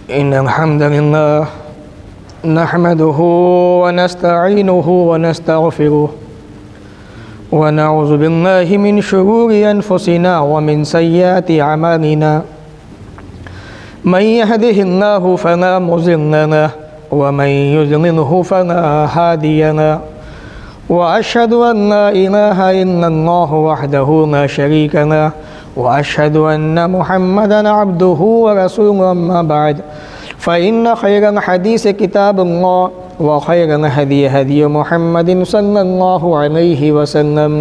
इन्नल हम्दलिल्लाह नहमदुहु व नस्तईनुहु व नस्तगफिरुह व नऊज़ु बिल्लाहि मिन शुरूरि अनफुसिना व मिन सय्यिआति अमालिना मन यहदिहिल्लाहु फला मुज़िल्ल लहु व मन युज़लिल्हु फला हादिय लहु व अशहदु अन ला इलाहा इल्लल्लाहु वहदहु ला शरीक लहु व अशहदु अन्न मुहम्मदन अब्दुहु व रसूलुहु अम्मा बअद फ़इन्न खैरल हदीस किताबुल्लाह व खैरल हदी हदी मुहम्मदिन सल्लल्लाहु अलैहि वसल्लम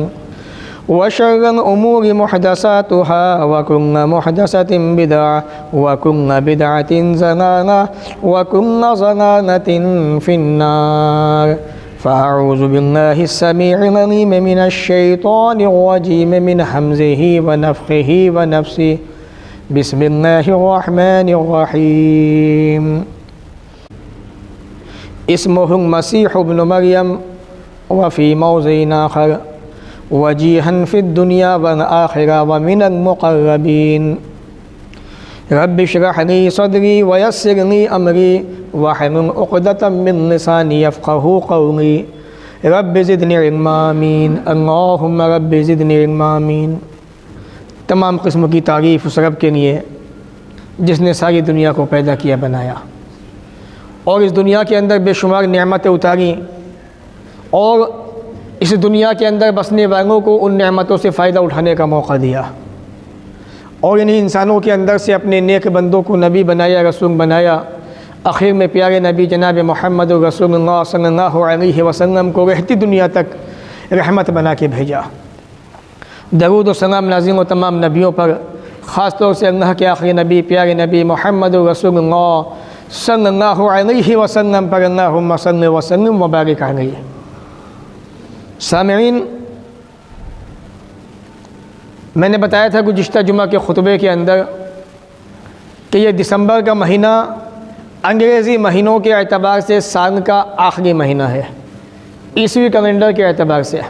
व शर्रल उमूरि मुहदसातुहा व कुल्लु मुहदसतिन बिदअह व कुल्लु बिदअतिन ज़लालह व कुल्लु ज़लालतिन फिन्नार फ़अऊज़ु बिल्लाहि अस्समीइल अलीम मिनश शैतानिर रजीम मिन हम्ज़िहि व नफ़्ख़िहि व नफ़्सिहि बिस्मिल्लाहिर रहमानिर रहीम। इस्मुहुल मसीह इब्नु मरियम व फ़ी मौज़िइन आख़र वजीहन फ़िद दुनिया वल आख़िरा व मिनल मुक़र्रबीन। रब्बि इश्रह ली सदरी व यस्सिर ली अमरी वहलुल उक़दतम मिन लिसानी यफ़क़हू क़ौली रब्बि ज़िदनी इल्मा आमीन। अल्लाहुम्मा रब्बि ज़िदनी इल्मा आमीन। तमाम किस्म की तारीफ़ उस रब के लिए जिसने सारी दुनिया को पैदा किया, बनाया और इस दुनिया के अंदर बेशुमार नेमतें उतारी और इस दुनिया के अंदर बसने वालों को उन नेमतों से फ़ायदा उठाने का मौका दिया और इन्हीं इंसानों के अंदर से अपने नेक बंदों को नबी बनाया, रसूल बनाया। आखिर में प्यारे नबी जनाब मोहम्मद रसूलुल्लाह सल्लल्लाहु अलैहि वसल्लम को रहती दुनिया तक रहमत बना के भेजा। दरूद व सलाम नाज़िल व तमाम नबियों पर, ख़ास तौर से अल्लाह के आखिरी नबी प्यारे नबी मोहम्मद रसूलुल्लाह सल्लल्लाहु अलैहि वसल्लम पर अल्लाहुम्मा सल्लि व सल्लिम व बारिक अलैहि। सामिईन, मैंने बताया था गुज़िश्ता जुमा के खुतबे के अंदर कि ये दिसंबर का महीना अंग्रेज़ी महीनों के एतबार से साल का आखिरी महीना है, ईसवी कैलेंडर के एतबार से।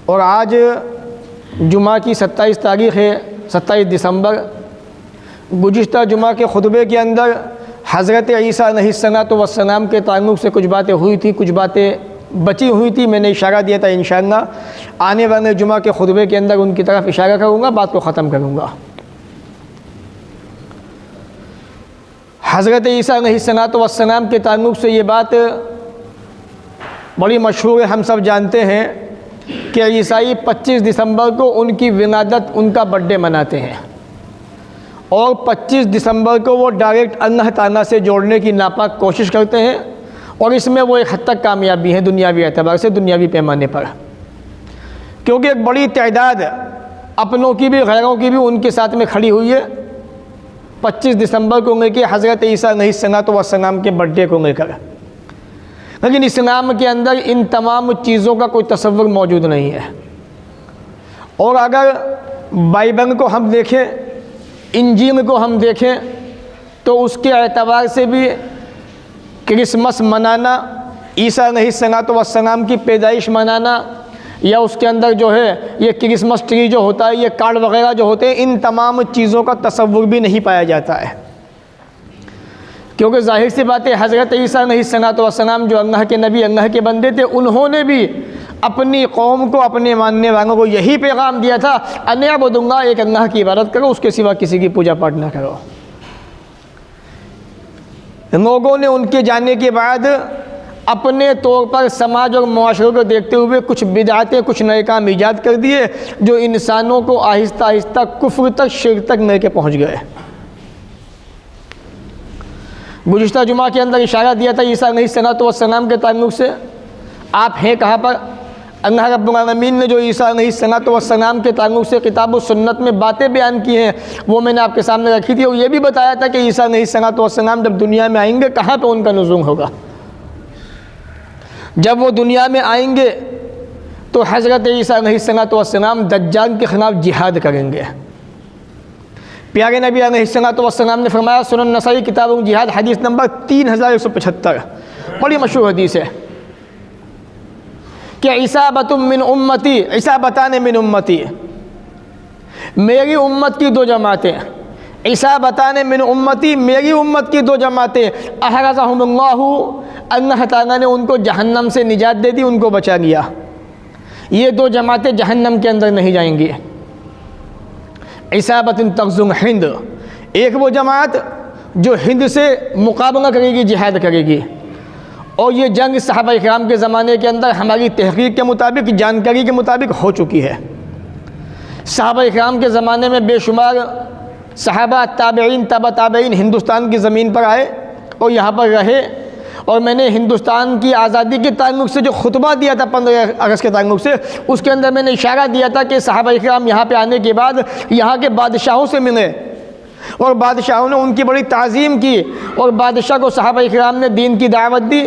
और आज जुमा की 27 तारीख़ है, 27 दिसंबर। गुज़िश्ता जुमा के खुतबे के अंदर हज़रत ईसा अलैहिस्सलातु वस्सलाम के ताल्लुक़ से कुछ बातें हुई थी, कुछ बातें बची हुई थी। मैंने इशारा दिया था इंशाअल्लाह आने वाले जुमा के खुतबे के अंदर उनकी तरफ इशारा करूँगा, बात को ख़त्म करूँगा। हज़रत ईसा अलैहिस्सलातु वस्सलाम के ताल्लुक़ से ये बात बड़ी मशहूर है, हम सब जानते हैं कि ईसाई 25 दिसंबर को उनकी विलादत, उनका बर्थडे मनाते हैं और 25 दिसंबर को वो डायरेक्ट अल्लाह ताला से जोड़ने की नापाक कोशिश करते हैं और इसमें वो एक हद तक कामयाबी है दुनियावी एतबार से, दुनियावी पैमाने पर, क्योंकि एक बड़ी तादाद अपनों की भी गैरों की भी उनके साथ में खड़ी हुई है 25 दिसंबर को लेकर हज़रत ईसा अलैहिस्सलातु वस्सलाम के बर्थडे को लेकर। लेकिन इस्लाम के अंदर इन तमाम चीज़ों का कोई तसव्वुर मौजूद नहीं है। और अगर बाइबल को हम देखें, इंजील को हम देखें, तो उसके एतबार से भी क्रिसमस मनाना, ईसा अलैहिस्सलातु वस्सलाम की पैदाइश मनाना, या उसके अंदर जो है ये क्रिसमस ट्री जो होता है, ये कार्ड वगैरह जो होते हैं, इन तमाम चीज़ों का तसव्वुर भी नहीं पाया जाता है। क्योंकि जाहिर सी बात है हज़रत ईसा अलैहिस्सलातु वस्सलाम जो अल्लाह के नबी, अल्लाह के बंदे थे, उन्होंने भी अपनी कौम को, अपने मानने वालों को यही पैगाम दिया था, अनिअबुदुल्लाह, एक अल्लाह की इबादत करो, उसके सिवा किसी की पूजा पाठ ना करो। लोगों ने उनके जाने के बाद अपने तौर पर समाज और मुआशरे को देखते हुए कुछ बिदअतें, कुछ नए काम ईजाद कर दिए जो इंसानों को आहिस्ता आहिस्ता कुफ्र तक, शिर्क तक लेके पहुँच गए। गुज़िश्ता जुमा के अंदर इशारा दिया था ईसा अलैहिस्सलातु वस्सलाम के ताल्लुक़ से, आप हैं कहाँ पर? अल्लाह रब्बुल आलमीन ने जो ईसा अलैहिस्सलातु वस्सलाम के ताल्लुक़ से किताब व सुन्नत में बातें बयान की हैं वो मैंने आपके सामने रखी थी और ये भी बताया था कि ईसा अलैहिस्सलातु वस्सलाम जब दुनिया में आएंगे कहाँ पे उनका नुज़ूल होगा। जब वो दुनिया में आएंगे तो हज़रत ईसा अलैहिस्सलातु वस्सलाम दज्जाल के ख़िलाफ़ जिहाद करेंगे। प्यारे नबी अलैहिस्सलातु वस्सलाम ने फरमाया, सुनन नसाई किताब जिहाद हदीस नंबर 3175, बड़ी मशहूर हदीस है कि इसाबतुम मिन उम्मती, इसाबतान मिन उम्मती, मेरी उम्मत की दो जमातें, ईसा बताने मिन उम्मती, मेरी उम्मत की 2 जमातें, अहरज़हुमुल्लाहु, अल्लाह ताला ने उनको जहन्नम से निजात दे दी, उनको बचा लिया। ये 2 जमातें जहन्नम के अंदर नहीं जाएंगी। इसाबतुन तग़ज़ुम हिंद, एक वो जमात जो हिंद से मुकाबला करेगी, जिहाद करेगी। और ये जंग सहाबा इकराम के ज़माने के अंदर हमारी तहक़ीक़ के मुताबिक, जानकारी के मुताबिक हो चुकी है। सहाबा इकराम के ज़माने में बेशुमार सहाबा, ताबईन, तबा ताबईन हिंदुस्तान की ज़मीन पर आए और यहाँ पर रहे। और मैंने हिंदुस्तान की आज़ादी के ताल्लुक़ से जो खुतबा दिया था 15 अगस्त के ताल्लुक़ से, उसके अंदर मैंने इशारा दिया था कि सहाबा इकराम यहाँ पे आने के बाद यहाँ के बादशाहों से मिले और बादशाहों ने उनकी बड़ी ताज़ीम की और बादशाह को सहाबा इकराम ने दीन की दावत दी,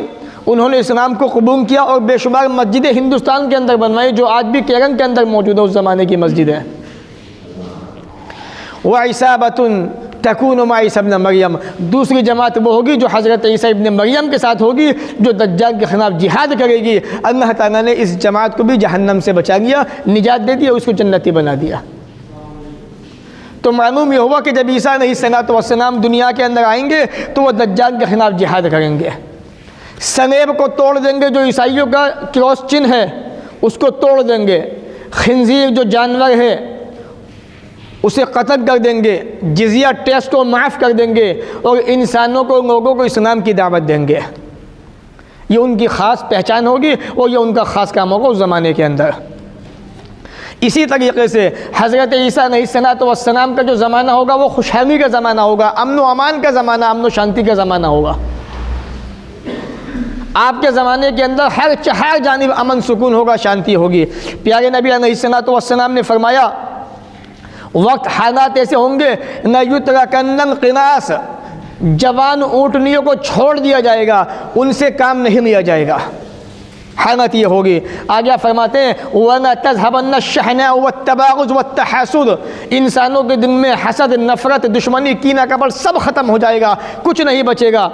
उन्होंने इस्लाम को कबूल किया और बेशुमार मस्जिदें हिंदुस्तान के अंदर बनवाई, जो आज भी केरल के अंदर मौजूद है, उस ज़माने की मस्जिद है। व इसाबतुन तकून मा ईसा इब्न मरियम, दूसरी जमात वो होगी जो हज़रत ईसा इब्न मरियम के साथ होगी, जो दज्जाल के ख़िलाफ़ जिहाद करेगी। अल्लाह ताला ने इस जमात को भी जहन्नम से बचा लिया, निजात दे दिया, उसको जन्नती बना दिया। तो मालूम ये हुआ कि जब ईसा अलैहिस्सलातु वस्सलाम दुनिया के अंदर आएंगे तो वह दज्जाल के ख़िलाफ़ जिहाद करेंगे, सलेब को तोड़ देंगे, जो ईसाइयों का क्रॉस चिन्ह है उसको तोड़ देंगे, खिंजीर जो जानवर है उसे कत्ल कर देंगे, जिजिया टैक्स को माफ़ कर देंगे और इंसानों को, लोगों को इस्लाम की दावत देंगे। ये उनकी ख़ास पहचान होगी और ये उनका ख़ास काम होगा उस ज़माने के अंदर। इसी तरीके से हज़रत ईसा अलैहिस्सलातु वस्सलाम का जो ज़माना होगा वो खुशहाली का ज़माना होगा, अमन व अमान का ज़माना, अमन व शांति का ज़माना होगा। आपके ज़माने के अंदर हर जानिब अमन सुकून होगा, शांति होगी। प्यारे नबी अलैहिस्सलातु वस्सलाम ने फरमाया, वक्त हालात ऐसे होंगे न युतरकन्नल क़िनास, जवान ऊँटनियों को छोड़ दिया जाएगा, उनसे काम नहीं लिया जाएगा। हालत ये होगी। आगे फरमाते हैं वला तज़हबन्न शहना वत्तबाग़ुज़ वत्तहासुद, इंसानों के दिल में हसद, नफ़रत, दुश्मनी, कीना कपट सब ख़त्म हो जाएगा, कुछ नहीं बचेगा।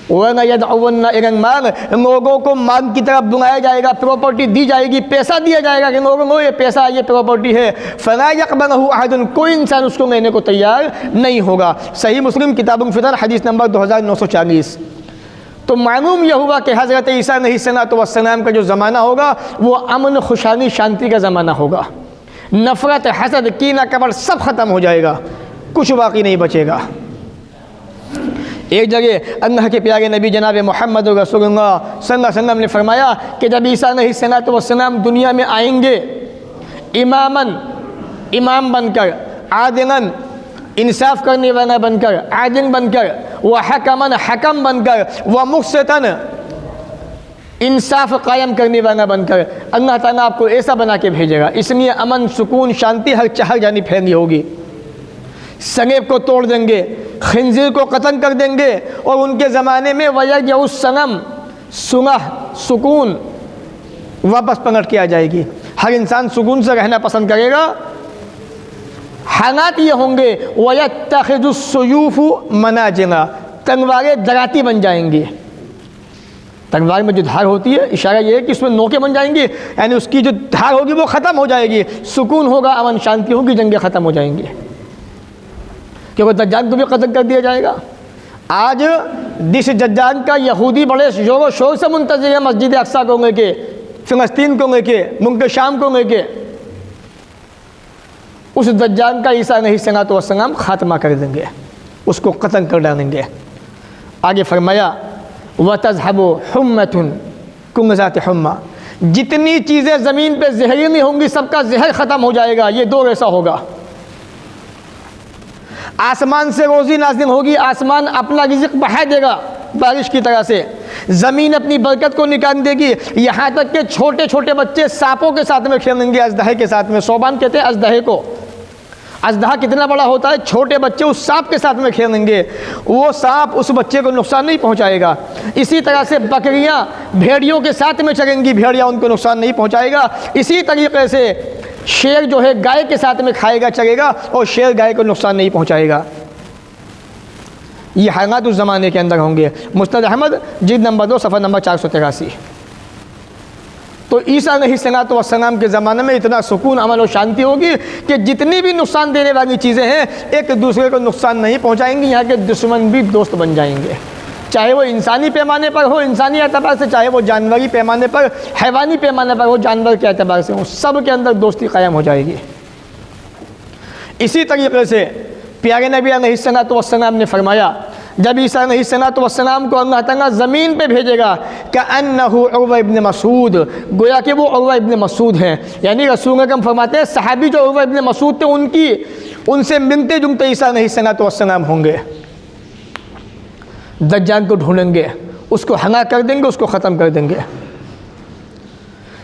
वला यदउन्न इलल माल, लोगों को माल की तरफ बुलाया जाएगा, प्रॉपर्टी दी जाएगी, पैसा दिया जाएगा कि लोगों को ये पैसा, ये प्रॉपर्टी है। फला यक़बलहु अहदुन, कोई इंसान उसको लेने को तैयार नहीं होगा। सही मुस्लिम किताबुल फितर हदीस नंबर 2940। तो मालूम यह हुआ कि हज़रत ईसा अलैहिस्सलातु वस्सलाम का जो ज़माना होगा वो अमन, खुशहाली, शांति का ज़माना होगा। नफ़रत, हसद, कीना कपट सब ख़त्म हो जाएगा, कुछ बाकी नहीं बचेगा। एक जगह अल्लाह के प्यारे नबी जनाब मोहम्मद रसूलुल्लाह सल्लल्लाहु अलैहि वसल्लम ने फरमाया कि जब ईसा अलैहिस्सलातु वस्सलाम दुनिया में आएंगे, इमाम बनकर, आदिलन, इंसाफ करने वाला बनकर, आदिल बनकर, व हकमन, हकम बनकर, व मुक़सितन, इंसाफ कायम करने वाला बनकर, अल्लाह ताला आपको ऐसा बना के भेजेगा। इसलिए अमन, सुकून, शांति हर जानिब फैली होगी। सलेब को तोड़ देंगे, खिंजीर को कत्ल कर देंगे और उनके ज़माने में वयजउस सनम, सुलह, सुकून वापस पलट के आ जाएगी। हर इंसान सुकून से रहना पसंद करेगा। हालात ये होंगे वयत्तखिजुस सुयूफु मनाजिला, तलवारें दराती बन जाएंगी। तलवार में जो धार होती है, इशारा ये है कि उसमें नोकें बन जाएंगी, यानी उसकी जो धार होगी वो ख़त्म हो जाएगी। सुकून होगा, अमन शांति होगी, जंगें ख़त्म हो जाएंगी, क्योंकि दज्जाल को भी कत्ल कर दिया जाएगा। आज जिस दज्जाल का यहूदी बड़े ज़ोर शोर से मुंतज़िर है मस्जिद अक्सा को लेके, फ़िलिस्तीन को लेके, मुल्क शाम को लेके, उस दज्जाल का ईसा अलैहिस्सलातु वस्सलाम ख़ात्मा कर देंगे, उसको कत्ल कर डालेंगे। आगे फरमाया वतज़हबु हुम्मतुन कुल्लु ज़ाति हुम्मा, जितनी चीज़ें ज़मीन पे जहरीली होंगी सबका जहर ख़त्म हो जाएगा। ये दौर ऐसा होगा। आसमान से रोज़ी नाज़िल होगी, आसमान अपना रिज़्क़ बढ़ा देगा बारिश की तरह से, ज़मीन अपनी बरकत को निकाल देगी। यहाँ तक कि छोटे छोटे बच्चे सांपों के साथ में खेलेंगे, अजदहे के साथ में। सोबान कहते हैं अजदहे को। अजदहा कितना बड़ा होता है, छोटे बच्चे उस सांप के साथ में खेलेंगे, वो सांप उस बच्चे को नुकसान नहीं पहुँचाएगा। इसी तरह से बकरियाँ भेड़ियों के साथ में चलेंगी, भेड़िया उनको नुकसान नहीं पहुँचाएगा। इसी तरीके से शेर जो है गाय के साथ में खाएगा, चलेगा, और शेर गाय को नुकसान नहीं पहुंचाएगा। ये हालात उस ज़माने के अंदर होंगे। मुस्नद अहमद जिल्द नंबर 2 सफ़ा नंबर 483। तो ईसा अलैहिस्सलाम के ज़माने में इतना सुकून, अमन और शांति होगी कि जितनी भी नुकसान देने वाली चीज़ें हैं एक दूसरे को नुकसान नहीं पहुंचाएंगी। यहाँ के दुश्मन भी दोस्त बन जाएंगे, चाहे वो इंसानी पैमाने पर हो, इंसानी एतबार से, चाहे वो जानवरी पैमाने पर, हैवानी पैमाने पर हो, जानवर के एतबार से हो, सब के अंदर दोस्ती कायम हो जाएगी। इसी तरीके से प्यारे नबी अलैहिस्सलाम ने फरमाया, जब ईसा अलैहिस्सलाम को अल्लाह ताला ज़मीन पे भेजेगा कअन्नहु उर्वा इब्न मसूद, गोया कि वो उर्वा इब्न मसूद हैं। यानी रसूल अकरम फरमाते हैं सहाबी जो उर्वा इब्न मसूद थे उनसे मिलते जुलते ईसा अलैहिस्सलाम होंगे। दज्जाल को ढूंढेंगे, उसको हना कर देंगे, उसको ख़त्म कर देंगे।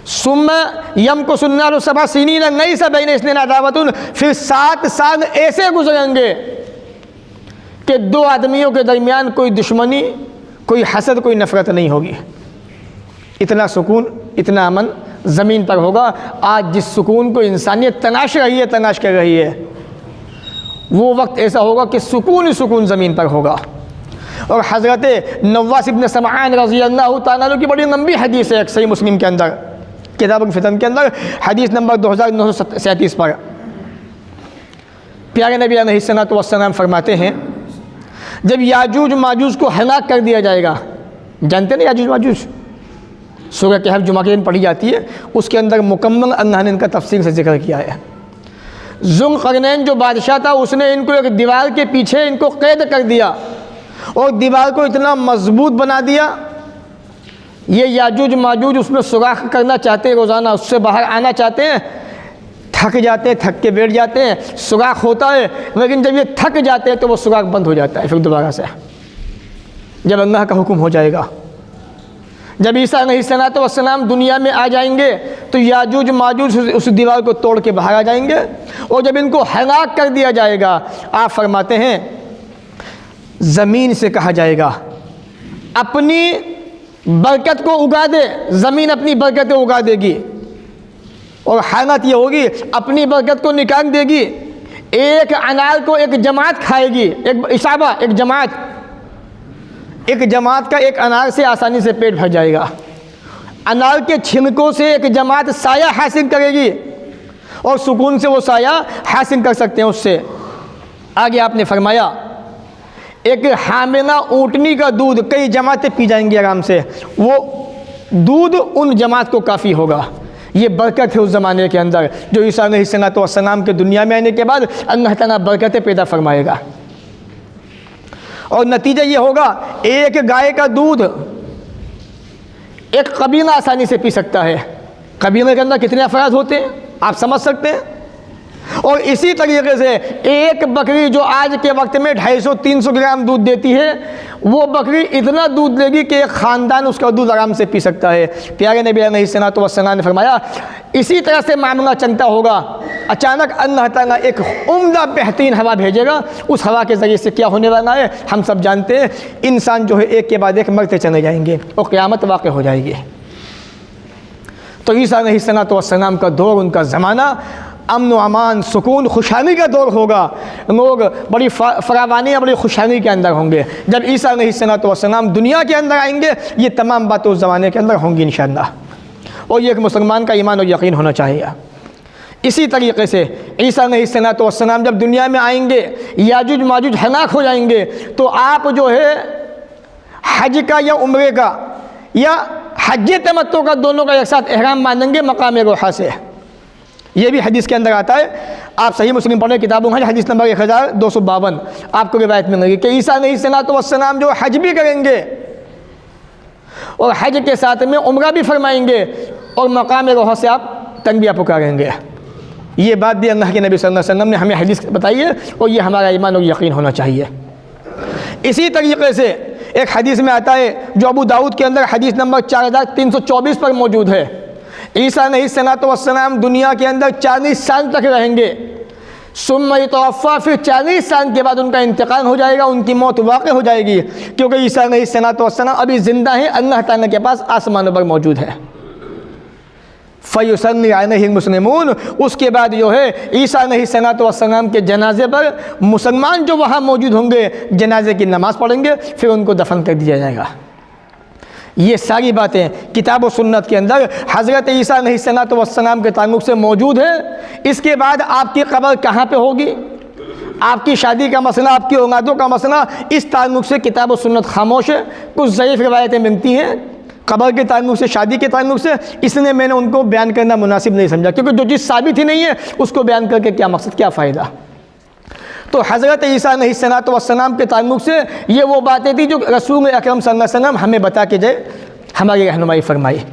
सुम्मा यम को सुन्नार सबा सीनीन नई सब इसने अदावतुन, फिर 7 साल ऐसे गुजरेंगे कि दो आदमियों के दरमियान कोई दुश्मनी, कोई हसद, कोई नफ़रत नहीं होगी। इतना सुकून, इतना अमन ज़मीन पर होगा। आज जिस सुकून को इंसानियत तलाश कर रही है, वो वक्त ऐसा होगा कि सुकून ही सुकून ज़मीन पर होगा। और हज़रत नवास इब्न समआन रज़ी अल्लाह तआला अन्हु की बड़ी लंबी हदीस है सही मुस्लिम के अंदर, किताबुल फितन के अंदर, हदीस नंबर 2937 पर प्यारे नबी अलैहिस्सलाम फरमाते हैं, जब याजूज माजूज को हलाक कर दिया जाएगा, जानते ना याजूज माजूज, सूरह कहफ जुमा के दिन पढ़ी जाती है, उसके अंदर मुकम्मल अल्लाह ने इनका तफसील से जिक्र किया है। ज़ुल्क़रनैन जो बादशाह था उसने इनको एक दीवार के पीछे इनको कैद कर दिया और दीवार को इतना मजबूत बना दिया, ये याजूज माजूज उसमें सुराख करना चाहते हैं, रोज़ाना उससे बाहर आना चाहते हैं, थक जाते हैं, थक के बैठ जाते हैं, सुराख होता है, लेकिन जब ये थक जाते हैं तो वो सुराख बंद हो जाता है फिर दोबारा से, जब अल्लाह का हुक्म हो जाएगा। जब ईसा अलैहिस्सलाम दुनिया में आ जाएंगे तो याजूज माजूज उस दीवार को तोड़ के बाहर आ जाएंगे, और जब इनको हलाक कर दिया जाएगा, आप फरमाते हैं ज़मीन से कहा जाएगा अपनी बरकत को उगा दे, ज़मीन अपनी बरकतें उगा देगी, और हालत ये होगी अपनी बरकत को निकाल देगी। एक अनार को एक जमात खाएगी, एक इसाबा, एक जमात का एक अनार से आसानी से पेट भर जाएगा। अनार के छिलकों से एक जमात साया हासिल करेगी और सुकून से वो साया हासिल कर सकते हैं उससे। आगे आपने फरमाया एक हामिला ऊँटनी का दूध कई जमातें पी जाएंगी आराम से, वो दूध उन जमात को काफ़ी होगा। ये बरकत है उस ज़माने के अंदर जो ईसा अलैहिस्सलाम के दुनिया में आने के बाद अल्लाह ताला बरकतें पैदा फरमाएगा। और नतीजा ये होगा एक गाय का दूध एक कबीला आसानी से पी सकता है। कबीले के अंदर कितने अफराद होते हैं आप समझ सकते हैं। और इसी तरीके से एक बकरी जो आज के वक्त में 250-300 ग्राम दूध देती है, वो बकरी इतना दूध देगी कि एक ख़ानदान उसका दूध आराम से पी सकता है। प्यारे नबी अलैहिस्सलाम ने फरमाया इसी तरह से मामला चलता होगा। अचानक अल्लाह ताला एक उम्दा बेहतरीन हवा भेजेगा, उस हवा के ज़रिए से क्या होने वाला है हम सब जानते हैं। इंसान जो है एक के बाद एक मरते चले जाएंगे और क़यामत वाक़ हो जाएगी। तो ईसा अलैहिस्सलाम का दौर, उनका ज़माना अमन व अमान, सुकून, खुशहाली का दौर होगा। लोग बड़ी फरावानी और बड़ी खुशहाली के अंदर होंगे। जब ईसा अलैहिस्सलाम दुनिया के अंदर आएंगे ये तमाम बातें उस ज़माने के अंदर होंगी इंशाअल्लाह। और ये एक मुसलमान का ईमान और यकीन होना चाहिए। इसी तरीके से ईसा अलैहिस्सलाम जब दुनिया में आएंगे, याजूज माजूज हलाक हो जाएंगे, तो आप जो है हज का या उम्रे का या हज तमत्तो का दोनों का एक साथ एहराम बांधेंगे मकाम रोहा से। ये भी हदीस के अंदर आता है। आप सही मुस्लिम पढ़े किताबों में हदीस नंबर 1252 आपको रिवायत मिलेगी कि ईसा अलैहिस्सलाम जो हज भी करेंगे और हज के साथ में उम्रा भी फरमाएंगे और मकाम रोहा से आप तलबिया पुकारेंगे। ये बात भी अल्लाह के नबी सल्लल्लाहु अलैहि वसल्लम ने हमें हदीस बताई है और ये हमारा ईमान और यकीन होना चाहिए। इसी तरीके से एक हदीस में आता है जो अबू दाऊद के अंदर हदीस नंबर 4324 पर मौजूद है। ईसा अलैहिस्सलाम दुनिया के अंदर 40 साल तक रहेंगे। सुम्मा यतवफ़्फ़ा, फिर 40 साल के बाद उनका इंतकाल हो जाएगा, उनकी मौत वाक़ हो जाएगी, क्योंकि ईसा अलैहिस्सलाम अभी ज़िंदा हैं, अल्लाह ताला के पास आसमानों पर मौजूद है। फ़युसल्ली अलैहि मुस्लिमून, उसके बाद जो है ईसा अलैहिस्सलाम के जनाजे पर मुसलमान जो वहाँ मौजूद होंगे जनाजे की नमाज़ पढ़ेंगे, फिर उनको दफन कर दिया जाएगा। ये सारी बातें किताब व सुन्नत के अंदर हज़रत ईसा अलैहिस्सलाम के ताल्लुक़ से मौजूद है। इसके बाद आपकी कब्र कहाँ पे होगी, आपकी शादी का मसला, आपकी औलादों का मसला, इस ताल्लुक़ से किताब व सुन्नत खामोश है। कुछ ज़ईफ़ रिवायतें मिलती हैं कब्र के ताल्लुक़ से, शादी के ताल्लुक़ से, इसलिए मैंने उनको बयान करना मुनासिब नहीं समझा, क्योंकि जो चीज़ साबित ही नहीं है उसको बयान करके क्या मकसद, क्या फ़ायदा। तो हज़रत ईसा अलैहिस्सलाम के ताल्लुक़ से ये वो बातें थी जो रसूल अकरम सल्लल्लाहु अलैहि वसल्लम हमें बता के जाए, हमारी रहनुमाई फरमाई।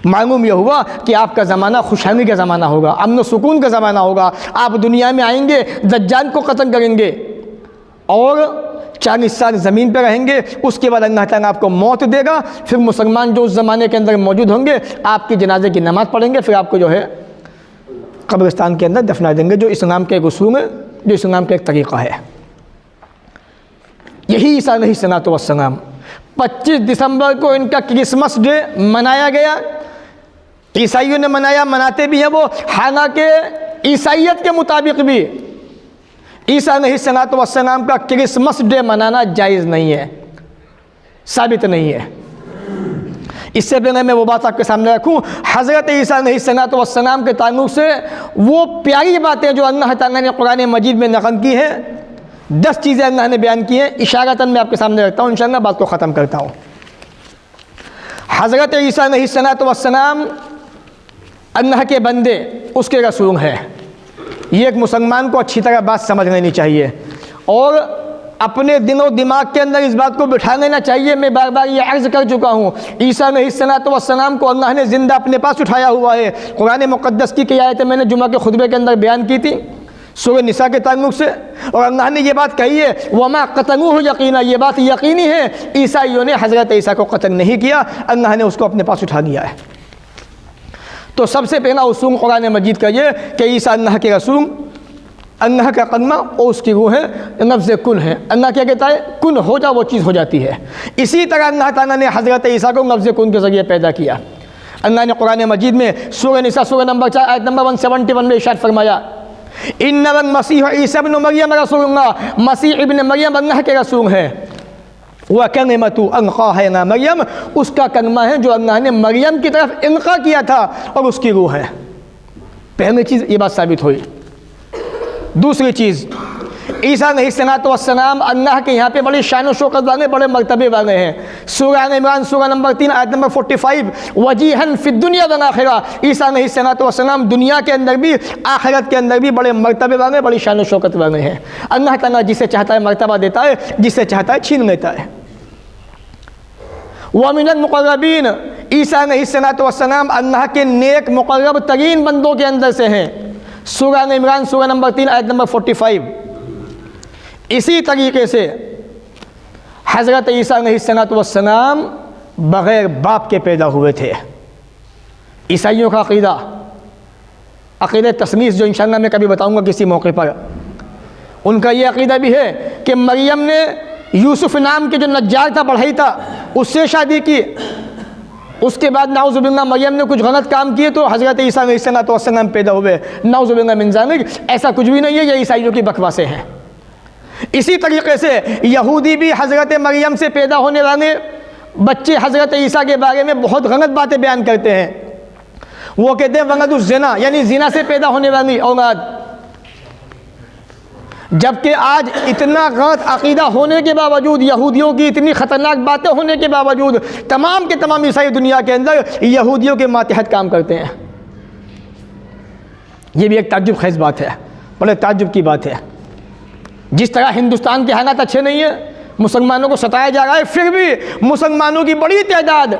मालूम यह हुआ कि आपका ज़माना खुशहाली का ज़माना होगा, अमन सुकून का ज़माना होगा। आप दुनिया में आएंगे, दज्जाल को क़त्ल करेंगे और 40 साल ज़मीन पर रहेंगे। उसके बाद अल्लाह ताला आपको मौत देगा। फिर मुसलमान जो उस ज़माने के अंदर मौजूद होंगे आपके जनाजे की नमाज़ पढ़ेंगे, फिर आपको जो है कब्रिस्तान के अंदर दफना देंगे, जो इस्लाम का एक उसूल है, जो इस्लाम का एक तरीक़ा है। यही ईसा अलैहिस्सलाम 25 दिसंबर को इनका क्रिसमस डे मनाया गया। ईसाइयों ने मनाया, मनाते भी हैं वो, हालांकि ईसाइयत के मुताबिक भी ईसा अलैहिस्सलाम का क्रिसमस डे मनाना जायज़ नहीं है, साबित नहीं है। इससे पहले मैं वो बात आपके सामने रखूं, हज़रत ईसा अलैहिस्सलाम के ताल्लुक़ से वो प्यारी बातें जो अल्लाह ताला ने कुरान मजीद में नक़ल की हैं, 10 चीज़ें अल्लाह ने बयान की हैं, इशारतन मैं आपके सामने रखता हूँ, इंशाअल्लाह बात को ख़त्म करता हूँ। हज़रत ईसा अलैहिस्सलाम अल्लाह के बंदे, उसके रसूल हैं। ये एक मुसलमान को अच्छी तरह बात समझ लेनी चाहिए और अपने दिलो दिमाग के अंदर इस बात को बिठा लेना चाहिए। मैं बार बार ये अर्ज़ कर चुका हूँ, ईसा अलैहिस्सलाम को अल्लाह ने ज़िंदा अपने पास उठाया हुआ है। कुरान मुक़द्दस की आयतें मैंने जुमा के खुतबे के अंदर बयान की थी सूरह निसा के ताल्लुक़ से, और अल्लाह ने ये बात कही है, वमा क़तलूहु यक़ीना, ये बात यकीनी है, ईसाइयों ने हज़रत ईसा को कत्ल नहीं किया, अल्लाह ने उसको अपने पास उठा लिया है। तो सबसे पहला उसूल कुरान मजीद का ये कि ईसा अल्लाह के रसूल, अल्लाह का कलमा और उसकी रूह है, लफ्ज़ कुन है। अल्लाह क्या कहता है, कुन हो जा, वो चीज़ हो जाती है। इसी तरह अल्लाह ताला ने हज़रत ईसा को लफ्ज़ कुन के ज़रिए पैदा किया। अल्लाह ने कुरान मजीद में सूरह निसा सूरह नंबर 4 आयत नंबर 171 में इरशाद फरमाया, इन्नल मसीह ईसा इब्न मरियम रसूलुल्लाह, मसीह इब्न मरियम अल्लाह के रसूल है। वह कलिमतु अलक़ाहा इला मरियम, उसका कलमा है जो अल्लाह ने मरियम की तरफ इल्क़ा किया था और उसकी रूह है। पहली चीज़ ये बात साबित हुई। दूसरी चीज़, ईसा अलैहिस्सलाम अल्लाह के यहाँ पे बड़ी शान व शौकत वाले, बड़े मर्तबे वाले हैं। सूरह इमरान सूरह नंबर 3 आयत नंबर 45, वजीहन फिद दुनिया वल आखिरा, ईसा अलैहिस्सलाम दुनिया के अंदर भी आखिरत के अंदर भी बड़े मर्तबे वाले, बड़ी शान व शौकत वाले हैं। अल्लाह ताला जिसे चाहता है मर्तबा देता है, जिसे चाहता है छीन लेता है। व मिनल मुक़र्रबीन, ईसा अलैहिस्सलाम अल्लाह के नेक मुक़र्रब तरीन बंदों के अंदर से हैं। सूरह इमरान सूरह नंबर 3 आयत नंबर 45। इसी तरीके से हज़रत ईसा अलैहिस्सलाम बग़ैर बाप के पैदा हुए थे। ईसाइयों का अक़ीदा तस्नीस, जो इंशाअल्लाह मैं कभी बताऊंगा किसी मौके पर, उनका ये अक़ीदा भी है कि मरियम ने यूसुफ नाम के जो नज्जार था, बढ़ई था, उससे शादी की। उसके बाद नाउज़ुबिल्लाह मरियम ने कुछ गलत काम किए तो हज़रत ईसा अलैहिस्सलाम पैदा हुए। नाउज़ुबिल्लाह मिन ज़ालिक, ऐसा कुछ भी नहीं है, ये ईसाइयों की बकवासें हैं। इसी तरीके से यहूदी भी हज़रत मरियम से पैदा होने वाले बच्चे हज़रत ईसा के बारे में बहुत गलत बातें बयान करते हैं। वो कहते हैं वलदुज़ ज़िना, यानी ज़िना से पैदा होने वाली औलाद। जबकि आज इतना गलत अक़ीदा होने के बावजूद, यहूदियों की इतनी ख़तरनाक बातें होने के बावजूद, तमाम के तमाम ईसाई दुनिया के अंदर यहूदियों के मातहत काम करते हैं। ये भी एक ताज्जुब खेज़ बात है, बड़े ताज्जुब की बात है। जिस तरह हिंदुस्तान के हालात अच्छे नहीं है, मुसलमानों को सताया जा रहा है, फिर भी मुसलमानों की बड़ी तादाद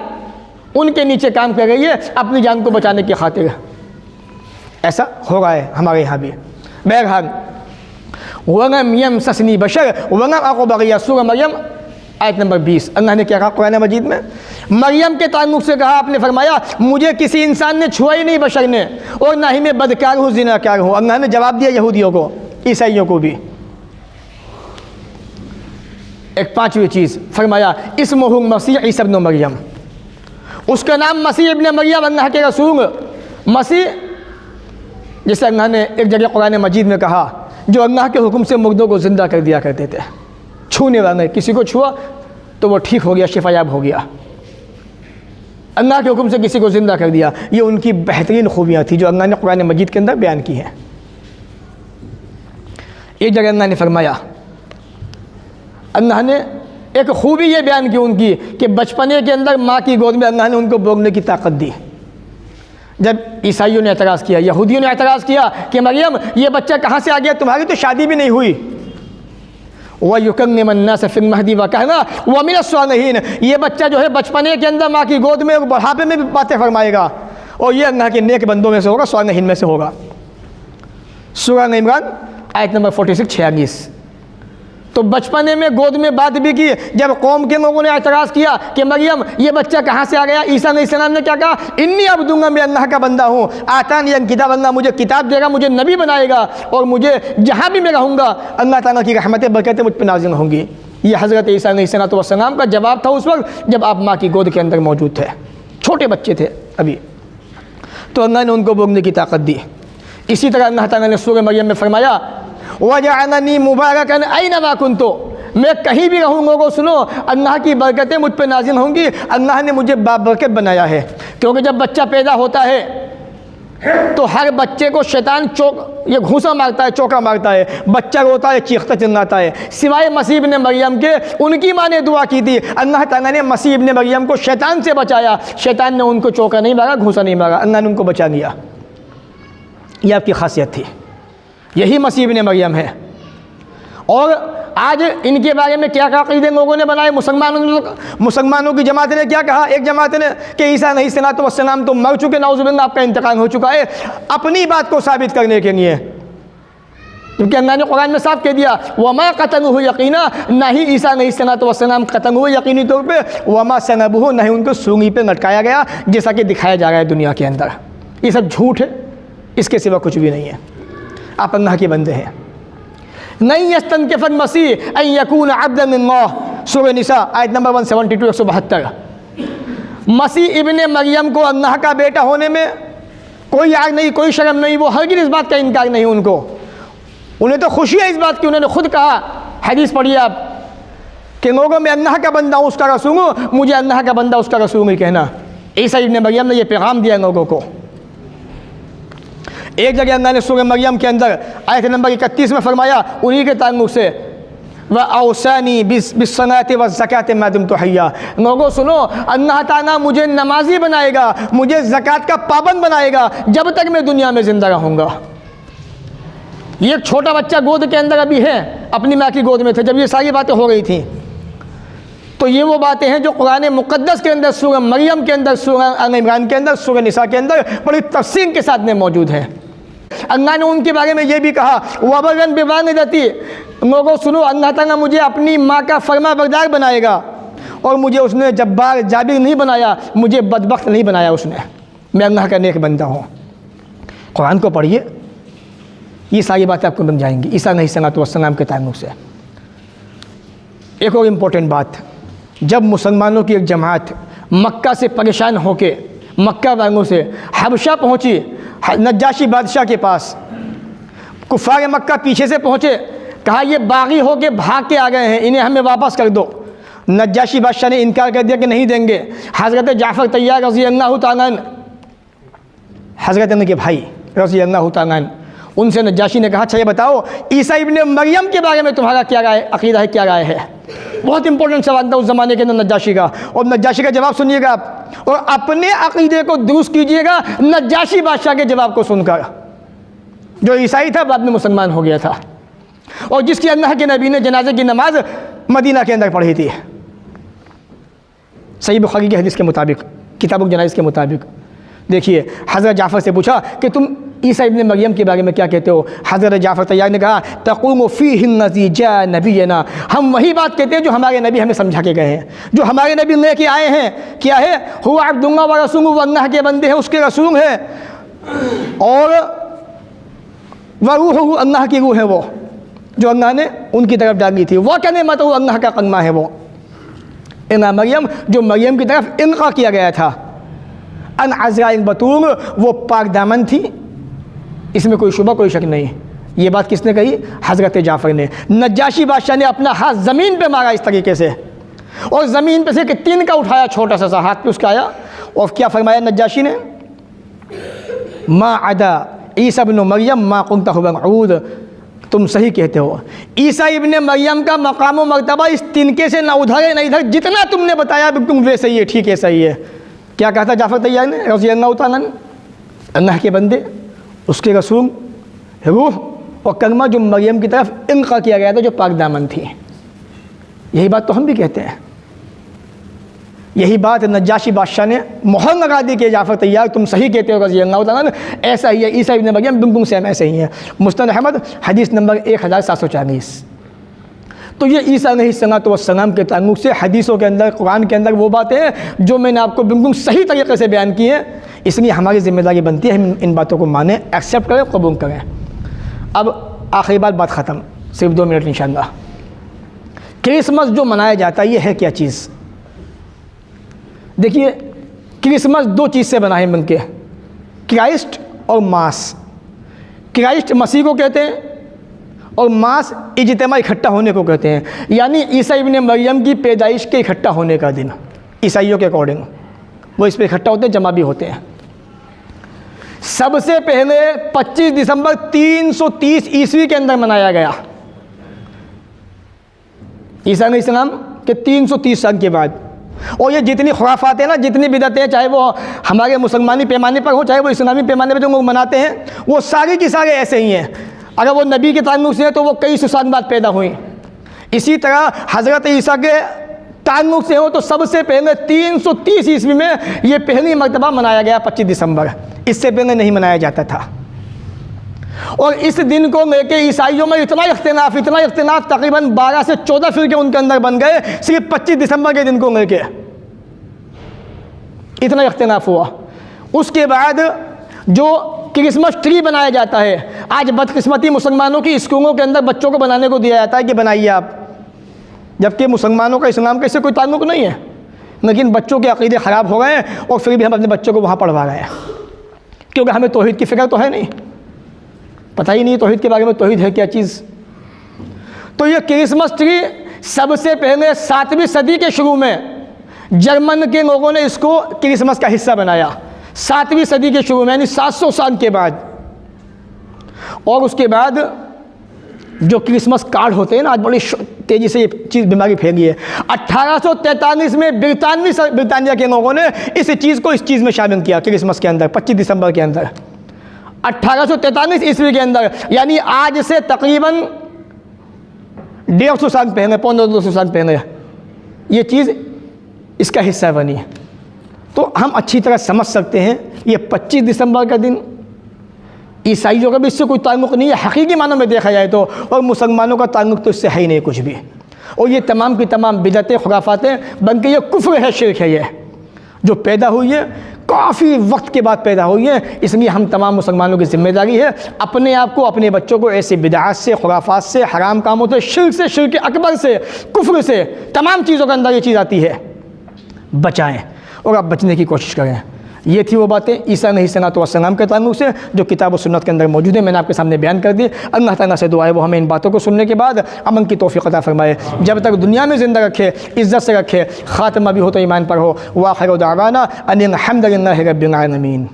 उनके नीचे काम कर रही है अपनी जान को बचाने की खातिर। ऐसा हो रहा है हमारे यहाँ भी। बहरहाल, वलम यमससनी बशर वलम अकु बगिया, सूरह मरियम आयत नंबर 20। अल्लाह ने क्या कहा कुरान मजीद में? मरियम के ताल्लुक़ से कहा, आपने फरमाया मुझे किसी इंसान ने छुआ ही नहीं, बशर ने, और ना ही मैं बदकार हूँ, ज़िनाकार हूँ। अल्लाह ने जवाब दिया यहूदियों को, ईसाइयों को भी। एक पांचवी चीज़ फरमाया, इस्मुहु मसीह ईसा इब्न मरियम, उसका नाम मसीह इब्न मरियम, अल्लाह के रसूल मसीह, जैसे अल्लाह ने एक जगह कुरान मजीद में कहा, जो अल्लाह के हुक्म से मुर्दों को ज़िंदा कर दिया करते थे। छूने वाले, किसी को छुआ तो वो ठीक हो गया, शिफायाब हो गया। अल्लाह के हुक्म से किसी को ज़िंदा कर दिया। ये उनकी बेहतरीन खूबियाँ थी जो अल्लाह ने कुरान मजीद के अंदर बयान की हैं। एक जगह अल्लाह ने फरमाया, अल्लाह ने एक खूबी ये बयान की उनकी कि बचपने के अंदर माँ की गोद में अल्लाह ने उनको बोलने की ताकत दी। जब ईसाइयों ने एतराज़ किया, यहूदियों ने एतराज़ किया कि मरियम ये बच्चा कहाँ से आ गया, तुम्हारी तो शादी भी नहीं हुई, वह युकन्निमन्ना से फिर महदी व कहना वह मिन अस्सालिहीन, ये बच्चा जो है बचपने के अंदर माँ की गोद में बुढ़ापे में भी बातें फरमाएगा और ये अल्लाह के नेक बंदों में से होगा, सालिहीन में से होगा। सूरह इमरान आयत नंबर 46 46। तो बचपने में गोद में बात भी की। जब कौम के लोगों ने एतराज़ किया कि मरियम ये बच्चा कहाँ से आ गया, ईसा अलैहिस्सलाम ने क्या कहा, इन्नी अब्दुल्लाह, मैं अल्लाह का बंदा हूँ, आतानी किताब, अल्लाह मुझे किताब देगा, मुझे नबी बनाएगा और मुझे जहाँ भी मैं रहूँगा अल्लाह ताला की रहमतें बरकतें मुझ पर नाज़िल होंगी। ये हज़रत ईसा अलैहिस्सलाम का जवाब था उस वक्त जब आप माँ की गोद के अंदर मौजूद थे, छोटे बच्चे थे अभी। तो अल्लाह ने उनको बोलने की ताकत दी। इसी तरह अल्लाह ताला ने सूरह मरियम में फरमाया, वजअलनी मुबारकन ऐनमा कुन्तु, मैं कहीं भी रहूँगा को सुनो अल्लाह की बरकतें मुझ पर नाजिल होंगी। अल्लाह ने मुझे बाबरकत बनाया है, क्योंकि जब बच्चा पैदा होता है तो हर बच्चे को शैतान ये घूंसा मारता है, चौका मारता है, बच्चा रोता है, चीखता चिल्लाता है, सिवाय मसीह इब्ने मरियम के। उनकी माँ ने दुआ की थी, अल्लाह ताला ने मसीह इब्ने मरियम को शैतान से बचाया, शैतान ने उनको चौका नहीं मारा, घूंसा नहीं मारा, अल्लाह ने उनको बचा लिया। यह आपकी खासियत थी, यही मसीह इब्ने मरियम है। और आज इनके बारे में क्या अक़ीदे लोगों ने बनाए, मुसलमानों की जमात ने क्या कहा, एक जमात ने कि ईसा अलैहिस्सलाम तो मर चुके, नाउज़ुबिल्लाह आपका इंतकाल हो चुका है, अपनी बात को साबित करने के लिए। क्योंकि अल्लाह ने कुरान में साफ कह दिया, वमा क़तलूहु यक़ीना, ना ही ईसा अलैहिस्सलाम कत्ल हुए यकीनी तौर पे, वमा सलबूहु, ना ही उनको सूली पे लटकाया गया जैसा कि दिखाया जा रहा है दुनिया के अंदर। ये सब झूठ है, इसके सिवा कुछ भी नहीं है। आप अल्लाह के बंदे हैं। नहीं यस्तनकिफ़ल मसीह अन यकून अब्दन मिनल्लाह, सूरह निसा आयत नंबर 172 172। मसीह इब्ने मरियम को अल्लाह का बेटा होने में कोई आग नहीं, कोई शर्म नहीं, वो हरगिज़ इस बात का इनकार नहीं उनको। उन्हें तो खुशी है इस बात की, उन्होंने खुद कहा, हदीस पढ़िए आप, कि लोगों में अल्लाह का बंदा हूँ उसका रसूल हूँ, मुझे अल्लाह का बंदा उसका रसूल नहीं कहना। ईसा इब्ने मरियम ने यह पैगाम दिया लोगों को। एक जगह अल्लाह ने सूरह मरियम के अंदर आयत नंबर 31 में फरमाया उन्हीं के ताल्लुक़ से, व औसानी बिस्सलाति व ज़कात मा दुम्तु हय्या, लोगों सुनो, अल्लाह ताला मुझे नमाजी बनाएगा, मुझे ज़कात का पाबंद बनाएगा जब तक मैं दुनिया में ज़िंदा रहूँगा। ये एक छोटा बच्चा गोद के अंदर अभी है, अपनी माँ की गोद में थे जब ये सारी बातें हो रही थी। तो ये वो बातें हैं जो कुरान मुक़द्दस के अंदर, सूरह मरियम के अंदर, सूरह आल इमरान के अंदर, सूरह निसा के अंदर बड़ी तफसील के साथ में मौजूद हैं। अल्लाह ने उनके बारे में ये भी कहा, वबरन बिवालिदती, लोगों सुनो, अल्लाह ताला मुझे अपनी माँ का फरमा बरदार बनाएगा और मुझे उसने जब्बार जाबिर नहीं बनाया, मुझे बदबख्त नहीं बनाया उसने, मैं अल्लाह का नेक बंदा हूँ। कुरान को पढ़िए, ये सारी बातें आपको बन जाएंगी ईसा अलैहिस्सलाम के ताल्लुक़ से। एक और इम्पोर्टेंट बात, जब मुसलमानों की एक जमात मक्का से परेशान होके, मक्का वालों से हबशा पहुँची, नज्जाशी बादशाह के पास, कुफ़ार मक्का पीछे से पहुँचे, कहा ये बागी होके भाग के आ गए हैं, इन्हें हमें वापस कर दो। नज्जाशी बादशाह ने इनकार कर दिया कि नहीं देंगे। हज़रत जाफ़र तैयार रज़ी अल्लाह तआला अन्हु, हज़रत के भाई रज़ी अल्लाह तआला अन्हु, उनसे नज्जाशी ने कहा, अच्छा ये बताओ ईसा इब्ने मरियम के बारे में तुम्हारा क्या राय, अक़ीदा है, क्या राय है। बहुत इंपॉर्टेंट सवाल था उस ज़माने के अंदर नज्जाशी का, और नज्जाशी का जवाब सुनिएगा आप, और अपने अक़ीदे को दुरुस्त कीजिएगा नज्जाशी बादशाह के जवाब को सुनकर, जो ईसाई था बाद में मुसलमान हो गया था, और जिसकी अल्लाह के नबी ने जनाजे की नमाज मदीना के अंदर पढ़ी थी। सही बुखारी की हदीस के मुताबिक, किताबुल जनाइज़ के मुताबिक। देखिए, हज़रत जाफ़र से पूछा कि तुम ईसा इब्ने मरियम के बारे में क्या कहते हो। हज़रत जाफ़र तैयार ने कहा, तक़ूमु फ़ीहिल्लज़ी जाअ नबिय्यना, हम वही बात कहते हैं जो हमारे नबी हमें समझा के गए हैं, जो हमारे नबी लेके आए हैं। क्या है, हुवा अब्दुल्लाह व रसूलुहु, वो अल्लाह के बंदे हैं, उसके रसूल हैं, और व रूहुहु, अल्लाह की रूह है वो, जो अल्लाह ने उनकी तरफ डाली थी। वह कहने मत, वो अल्लाह का कलमा है वो, इना मरियम, जो मरियम की तरफ इनका किया गया था। अन अज़राइल बतूल, वो पाक दामन थी, इसमें कोई शुबा कोई शक नहीं। ये बात किसने कही, हज़रत जाफ़र ने। नज्जाशी बादशाह ने अपना हाथ ज़मीन पे मारा इस तरीके से, और ज़मीन पे से कि तिनका उठाया, छोटा सा हाथ पे उसका आया, और क्या फरमाया नज्जाशी ने, मा अदा ईसा इब्न मरियम मा कुंता मऊद, तुम सही कहते हो, ईसा इब्न मरियम का मकाम व मर्तबा इस तिनके से ना उधर है ना इधर, जितना तुमने बताया तुम वे सही है, ठीक है सही है। क्या कहा था जाफ़र तैयार ने रज़ी अल्लाह तआला अन्हु, अल्लाह के बंदे, उसके रसूल, रूह और कलमा जो मरियम की तरफ इनका किया गया था, जो पाक दामन थी। यही बात तो हम भी कहते हैं। यही बात नज्जाशी बादशाह ने मोहर लगा दी कि जाफ़र तैयार तुम सही कहते हो रज़ी अल्लाह तआला अन्हु, ऐसा ही है, ईसा इब्न मरियम बिल्कुल सेम ऐसे ही है। मुस्नद अहमद हदीस नंबर 1740। तो ये ईसा अलैहिस्सलाम के ताल्लुक़ से हदीसों के अंदर, कुरान के अंदर वो बातें हैं जो मैंने आपको बिल्कुल सही तरीके से बयान की हैं। इसलिए हमारी ज़िम्मेदारी बनती है हम इन बातों को मानें, एक्सेप्ट करें, कबूल करें। अब आखिरी बात ख़त्म, सिर्फ 2 मिनट इंशाअल्लाह। क्रिसमस जो मनाया जाता है ये है क्या चीज़? देखिए, क्रिसमस 2 चीज़ से बना है मिलके, क्राइस्ट और मास। क्राइस्ट मसीह को कहते हैं और मास इज्तिमा इकट्ठा होने को कहते हैं, यानी ईसा इब्न मरियम की पैदाइश के इकट्ठा होने का दिन। ईसाइयों के अकॉर्डिंग वो इस पर इकट्ठा होते हैं, जमा भी होते हैं। सबसे पहले 25 दिसंबर 330 ईस्वी के अंदर मनाया गया, ईसा अलैहिस्सलाम के 330 साल के बाद। और ये जितनी खुराफात हैं ना, जितनी बिदअतें, चाहे वो हमारे मुसलमानी पैमाने पर हो, चाहे वो इस्लामी पैमाने पर जो लोग मनाते हैं, वो सारी की सारे ऐसे ही हैं। अगर वो नबी के ताल्लुक़ से है तो वो कई सौ साल बाद पैदा हुई। इसी तरह हज़रत ईसा के ताल्लुक़ से हो तो सबसे पहले 330 ईस्वी में ये पहली मरतबा मनाया गया 25 दिसंबर, इससे पहले नहीं मनाया जाता था। और इस दिन को लेके ईसाइयों में इतना इख्तिलाफ तकरीबन 12 से 14 फिरके उनके अंदर बन गए, सिर्फ 25 दिसंबर के दिन को लेके इतना इख्तिलाफ हुआ। उसके बाद जो क्रिसमस ट्री बनाया जाता है, आज बदकिस्मती मुसलमानों की स्कूलों के अंदर बच्चों को बनाने को दिया जाता है कि बनाइए आप, जबकि मुसलमानों का इस्लाम का इससे कोई ताल्लुक़ नहीं है। लेकिन बच्चों के अक़ीदे ख़राब हो गए हैं और फिर भी हम अपने बच्चों को वहाँ पढ़वा रहे हैं, क्योंकि हमें तौहीद की फ़िक्र तो है नहीं, पता ही नहीं तौहीद के बारे में, तौहीद है क्या चीज़। तो ये क्रिसमस ट्री सबसे पहले 7वीं सदी के शुरू में जर्मन के लोगों ने इसको क्रिसमस का हिस्सा बनाया, 7वीं सदी के शुरू में, यानी 700 साल के बाद। और उसके बाद जो क्रिसमस कार्ड होते हैं ना, आज बड़ी तेज़ी से ये चीज़ बीमारी फैली है। 1843 में ब्रिटानिया के लोगों ने इस चीज़ को इस चीज़ में शामिल किया, क्रिसमस के अंदर 25 दिसंबर के अंदर, 1843 ईस्वी के अंदर, यानी आज से तकरीबन 150 साल पहले, 1500 साल पहले ये चीज़ इसका हिस्सा बनी। तो हम अच्छी तरह समझ सकते हैं ये 25 दिसंबर का दिन ईसाइयों का भी इससे कोई ताल्लुक़ नहीं है हकीकी मानों में देखा जाए तो, और मुसलमानों का ताल्लुक़ तो इससे है ही नहीं कुछ भी। और ये तमाम की तमाम बिदअतें, खुराफातें बल्कि ये कुफ्र है, शिर्क है, ये जो पैदा हुई है काफ़ी वक्त के बाद पैदा हुई है। इसलिए हम तमाम मुसलमानों की ज़िम्मेदारी है अपने आप को, अपने बच्चों को ऐसे बिदअत से, खुराफात से, हराम कामों से, शिर्क अकबर से, कुफ्र से, तमाम चीज़ों के अंदर ये चीज़ आती है, बचाएँ और आप बचने की कोशिश करें। ये थी वो बातें ईसा अलैहिस्सलाम के ताल्लुक़ से जो किताब और सुन्नत के अंदर मौजूद है, मैंने आपके सामने बयान कर दी। अल्लाह ताला से दुआ है वो हमें इन बातों को सुनने के बाद अमन की तौफ़ीक़ अता फ़रमाए, जब तक दुनिया में ज़िंदा रखे, इज़्ज़त से रखे, ख़ात्मा भी हो तो ईमान पर हो। व आख़िर दावाना अनिल हम्दुलिल्लाहि रब्बिल आलमीन।